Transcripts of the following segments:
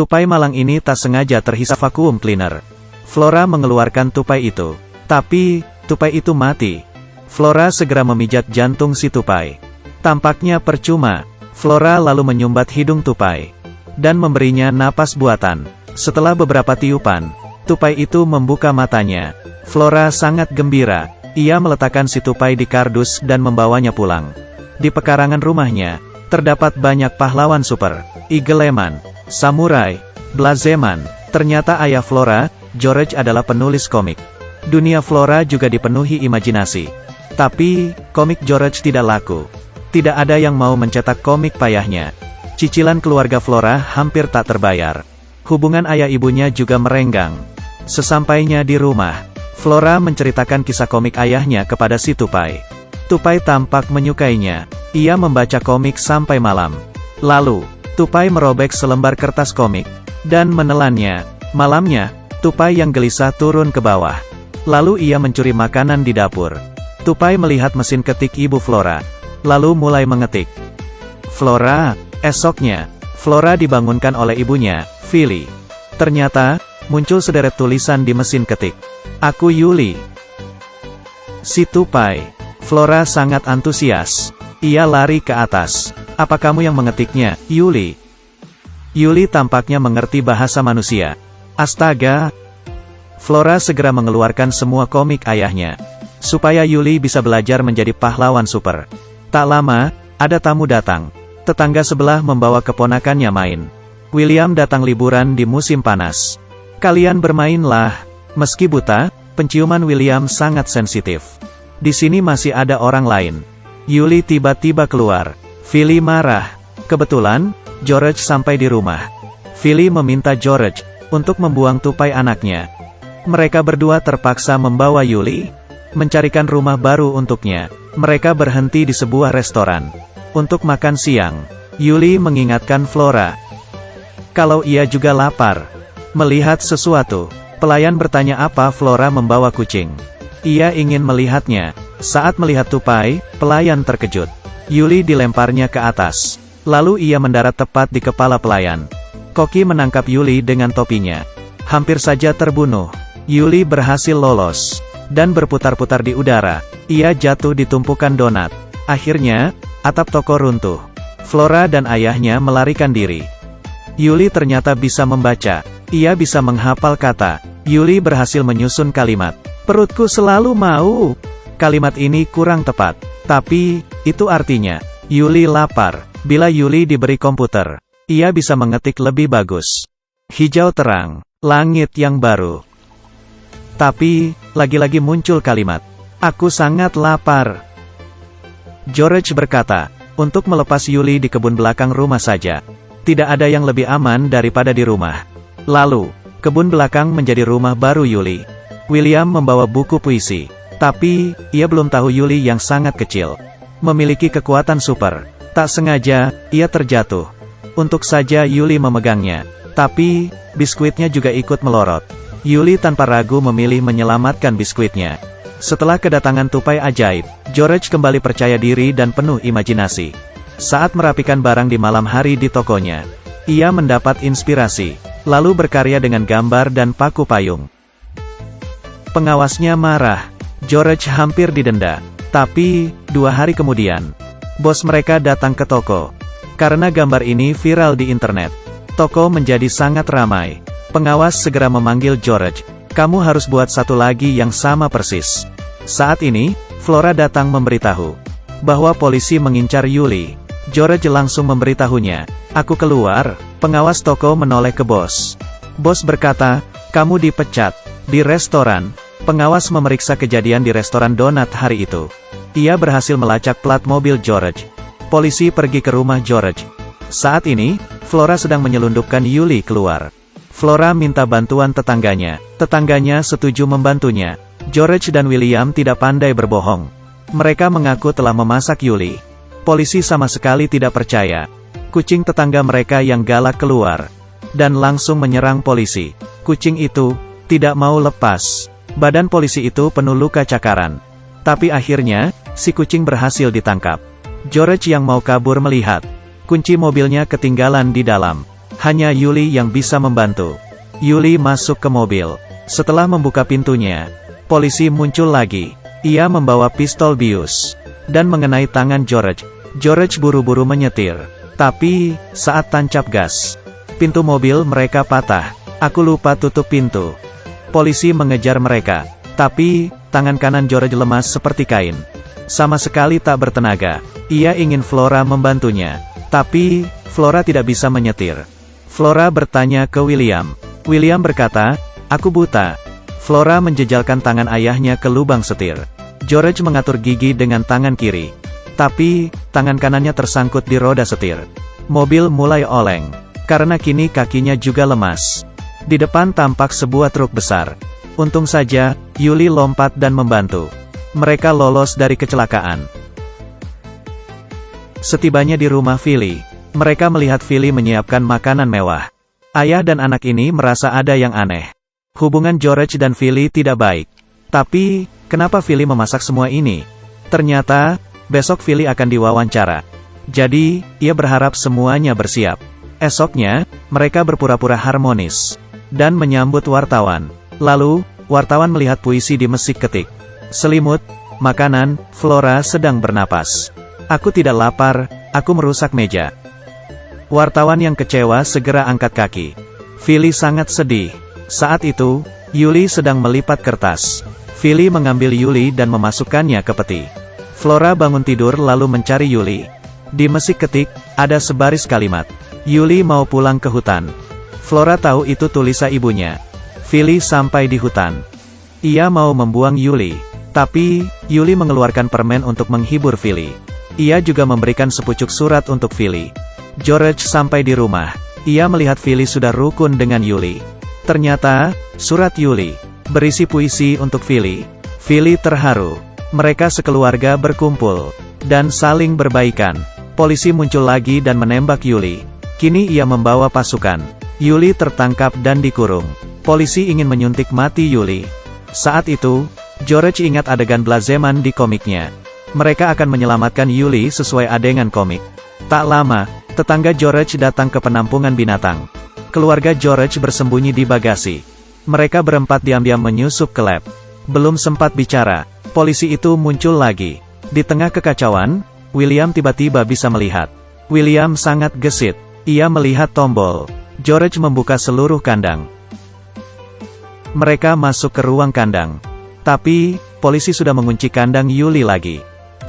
Tupai malang ini tak sengaja terhisap vacuum cleaner. Flora mengeluarkan tupai itu. Tapi, tupai itu mati. Flora segera memijat jantung si tupai. Tampaknya percuma. Flora lalu menyumbat hidung tupai. Dan memberinya napas buatan. Setelah beberapa tiupan, tupai itu membuka matanya. Flora sangat gembira. Ia meletakkan si tupai di kardus dan membawanya pulang. Di pekarangan rumahnya, terdapat banyak pahlawan super. Igeleman, samurai, blazeman. Ternyata ayah Flora, George adalah penulis komik. Dunia Flora juga dipenuhi imajinasi. Tapi, komik George tidak laku. Tidak ada yang mau mencetak komik payahnya. Cicilan keluarga Flora hampir tak terbayar. Hubungan ayah ibunya juga merenggang. Sesampainya di rumah, Flora menceritakan kisah komik ayahnya kepada si tupai. Tupai tampak menyukainya. Ia membaca komik sampai malam. Lalu, tupai merobek selembar kertas komik dan menelannya. Malamnya, tupai yang gelisah turun ke bawah. Lalu ia mencuri makanan di dapur. Tupai melihat mesin ketik ibu Flora, lalu mulai mengetik. Flora, esoknya, Flora dibangunkan oleh ibunya, Philly. Ternyata, muncul sederet tulisan di mesin ketik. Aku Yuli. Si tupai. Flora sangat antusias. Ia lari ke atas. Apa kamu yang mengetiknya, Yuli? Yuli tampaknya mengerti bahasa manusia. Astaga! Flora segera mengeluarkan semua komik ayahnya. Supaya Yuli bisa belajar menjadi pahlawan super. Tak lama, ada tamu datang. Tetangga sebelah membawa keponakannya main. William datang liburan di musim panas. Kalian bermainlah. Meski buta, penciuman William sangat sensitif. Di sini masih ada orang lain. Yuli tiba-tiba keluar. Philly marah. Kebetulan, George sampai di rumah. Philly meminta George untuk membuang tupai anaknya. Mereka berdua terpaksa membawa Yuli mencarikan rumah baru untuknya. Mereka berhenti di sebuah restoran untuk makan siang. Yuli mengingatkan Flora kalau ia juga lapar. Melihat sesuatu, pelayan bertanya apa Flora membawa kucing. Ia ingin melihatnya. Saat melihat tupai, pelayan terkejut. Yuli dilemparnya ke atas. Lalu ia mendarat tepat di kepala pelayan. Koki menangkap Yuli dengan topinya. Hampir saja terbunuh. Yuli berhasil lolos dan berputar-putar di udara. Ia jatuh di tumpukan donat. Akhirnya, atap toko runtuh. Flora dan ayahnya melarikan diri. Yuli ternyata bisa membaca. Ia bisa menghafal kata. Yuli berhasil menyusun kalimat. Perutku selalu mau. Kalimat ini kurang tepat. Tapi, itu artinya, Yuli lapar. Bila Yuli diberi komputer, ia bisa mengetik lebih bagus. Hijau terang, langit yang baru. Tapi, lagi-lagi muncul kalimat. Aku sangat lapar. George berkata, untuk melepas Yuli di kebun belakang rumah saja. Tidak ada yang lebih aman daripada di rumah. Lalu, kebun belakang menjadi rumah baru Yuli. William membawa buku puisi. Tapi, ia belum tahu Yuli yang sangat kecil memiliki kekuatan super. Tak sengaja, ia terjatuh. Untung saja Yuli memegangnya. Tapi, biskuitnya juga ikut melorot. Yuli tanpa ragu memilih menyelamatkan biskuitnya. Setelah kedatangan tupai ajaib, George kembali percaya diri dan penuh imajinasi. Saat merapikan barang di malam hari di tokonya, ia mendapat inspirasi, lalu berkarya dengan gambar dan paku payung. Pengawasnya marah. George hampir didenda. Tapi, 2 hari kemudian, bos mereka datang ke toko. Karena gambar ini viral di internet, toko menjadi sangat ramai. Pengawas segera memanggil George. Kamu harus buat satu lagi yang sama persis. Saat ini, Flora datang memberitahu bahwa polisi mengincar Yuli. George langsung memberitahunya. Aku keluar. Pengawas toko menoleh ke bos. Bos berkata, kamu dipecat. Di restoran, pengawas memeriksa kejadian di restoran donat hari itu. Ia berhasil melacak plat mobil George. Polisi pergi ke rumah George. Saat ini, Flora sedang menyelundupkan Yuli keluar. Flora minta bantuan tetangganya. Tetangganya setuju membantunya. George dan William tidak pandai berbohong. Mereka mengaku telah memasak Yuli. Polisi sama sekali tidak percaya. Kucing tetangga mereka yang galak keluar dan langsung menyerang polisi. Kucing itu tidak mau lepas. Badan polisi itu penuh luka cakaran. Tapi akhirnya, si kucing berhasil ditangkap. George yang mau kabur melihat kunci mobilnya ketinggalan di dalam. Hanya Yuli yang bisa membantu. Yuli masuk ke mobil. Setelah membuka pintunya, polisi muncul lagi. Ia membawa pistol bius dan mengenai tangan George. George buru-buru menyetir. Tapi, saat tancap gas, pintu mobil mereka patah. Aku lupa tutup pintu. Polisi mengejar mereka. Tapi, tangan kanan George lemas seperti kain. Sama sekali tak bertenaga. Ia ingin Flora membantunya. Tapi, Flora tidak bisa menyetir. Flora bertanya ke William. William berkata, "Aku buta." Flora menjejalkan tangan ayahnya ke lubang setir. George mengatur gigi dengan tangan kiri. Tapi, tangan kanannya tersangkut di roda setir. Mobil mulai oleng. Karena kini kakinya juga lemas. Di depan tampak sebuah truk besar. Untung saja, Yuli lompat dan membantu. Mereka lolos dari kecelakaan. Setibanya di rumah Philly, mereka melihat Philly menyiapkan makanan mewah. Ayah dan anak ini merasa ada yang aneh. Hubungan George dan Philly tidak baik. Tapi, kenapa Philly memasak semua ini? Ternyata, besok Philly akan diwawancara. Jadi, ia berharap semuanya bersiap. Esoknya, mereka berpura-pura harmonis dan menyambut wartawan. Lalu, wartawan melihat puisi di mesik ketik. Selimut, makanan, Flora sedang bernapas. Aku tidak lapar, aku merusak meja. Wartawan yang kecewa segera angkat kaki. Philly sangat sedih. Saat itu, Yuli sedang melipat kertas. Philly mengambil Yuli dan memasukkannya ke peti. Flora bangun tidur lalu mencari Yuli. Di mesik ketik, ada sebaris kalimat. Yuli mau pulang ke hutan. Flora tahu itu tulisan ibunya. Philly sampai di hutan. Ia mau membuang Yuli. Tapi, Yuli mengeluarkan permen untuk menghibur Philly. Ia juga memberikan sepucuk surat untuk Philly. George sampai di rumah. Ia melihat Philly sudah rukun dengan Yuli. Ternyata, surat Yuli berisi puisi untuk Philly. Philly terharu. Mereka sekeluarga berkumpul dan saling berbaikan. Polisi muncul lagi dan menembak Yuli. Kini ia membawa pasukan. Yuli tertangkap dan dikurung. Polisi ingin menyuntik mati Yuli. Saat itu, George ingat adegan Blazeman di komiknya. Mereka akan menyelamatkan Yuli sesuai adegan komik. Tak lama, tetangga George datang ke penampungan binatang. Keluarga George bersembunyi di bagasi. Mereka berempat diam-diam menyusup ke lab. Belum sempat bicara, polisi itu muncul lagi. Di tengah kekacauan, William tiba-tiba bisa melihat. William sangat gesit. Ia melihat tombol. George membuka seluruh kandang. Mereka masuk ke ruang kandang. Tapi, polisi sudah mengunci kandang Yuli lagi.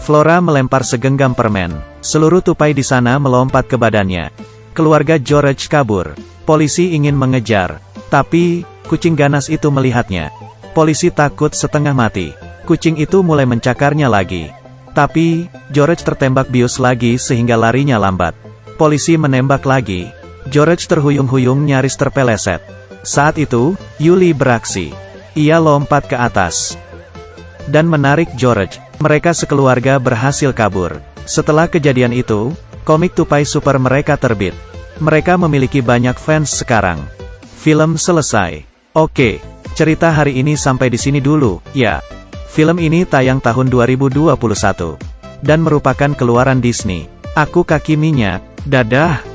Flora melempar segenggam permen. Seluruh tupai di sana melompat ke badannya. Keluarga George kabur. Polisi ingin mengejar. Tapi, kucing ganas itu melihatnya. Polisi takut setengah mati. Kucing itu mulai mencakarnya lagi. Tapi, George tertembak bius lagi sehingga larinya lambat. Polisi menembak lagi. George terhuyung-huyung nyaris terpeleset. Saat itu, Yuli beraksi. Ia lompat ke atas dan menarik George. Mereka sekeluarga berhasil kabur. Setelah kejadian itu, komik tupai super mereka terbit. Mereka memiliki banyak fans sekarang. Film selesai. Oke, cerita hari ini sampai di sini dulu, ya. Film ini tayang tahun 2021 dan merupakan keluaran Disney. Aku Kaki Minyak. Dadah.